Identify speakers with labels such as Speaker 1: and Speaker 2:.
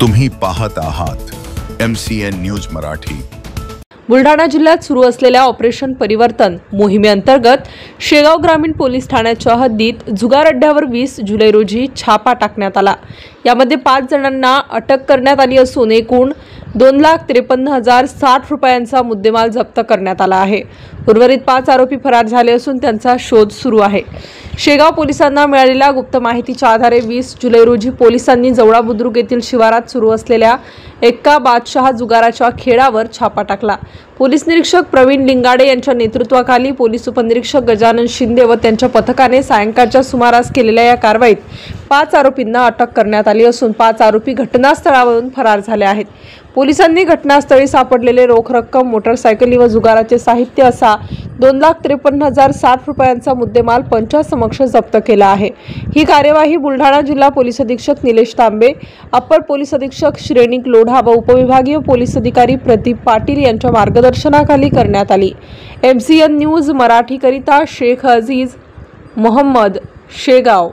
Speaker 1: तुम्ही पाहत आहात MCN न्यूज मराठी।
Speaker 2: बुलढाणा जिल्ह्यात सुरू असलेल्या ऑपरेशन परिवर्तन मोहिमेअंतर्गत शेगाव ग्रामीण पोलीस ठाण्याच्या हद्दीत जुगार अड्ड्यावर 20 जुलै रोजी छापा टाकण्यात आला। यामध्ये 5 जणांना अटक करण्यात आली असून एकूण 2,53,060 रुपयांचा मुद्देमाल जप्त करण्यात आला आहे। उर्वरित 5 आरोपी फरार झाले असून त्यांचा शोध सुरू आहे। शेगाव पोलिसांना मिळालेल्या गुप्त माहितीच्या आधारे 20 जुलै रोजी पोलिसांनी जवळा बुद्रुक येथील शिवारात सुरू असलेल्या एक्का बादशाह जुगाराच्या खेळावर छापा टाकला। पोलीस निरीक्षक प्रवीण लिंगाडे यांच्या नेतृत्वाखाली पोलीस उपनिरीक्षक गजानन शिंदे व त्यांच्या पथकाने सायंकाळच्या सुमारास केलेल्या या कारवाईत 5 आरोपींना अटक करण्यात आली असून 5 आरोपी घटनास्थळावरून फरार झाले आहेत। पोलिसांनी घटनास्थळी सापडलेले रोख रक्कम, मोटरसायकली व जुगाराचे साहित्य असा 2,53,060 रुपयांचा मुद्देमाल पंचासमक्ष जप्त केला आहे। ही कार्यवाही बुलढाणा जिल्हा पोलीस अधीक्षक निलेश तांबे, अप्पर पोलीस अधीक्षक श्रेणिक लोढा व उपविभागीय पोलीस अधिकारी प्रदीप पाटील यांच्या मार्गदर्शनाखाली करण्यात आली। MCN न्यूज मराठी करिता शेख अजीज मोहम्मद, शेगाव।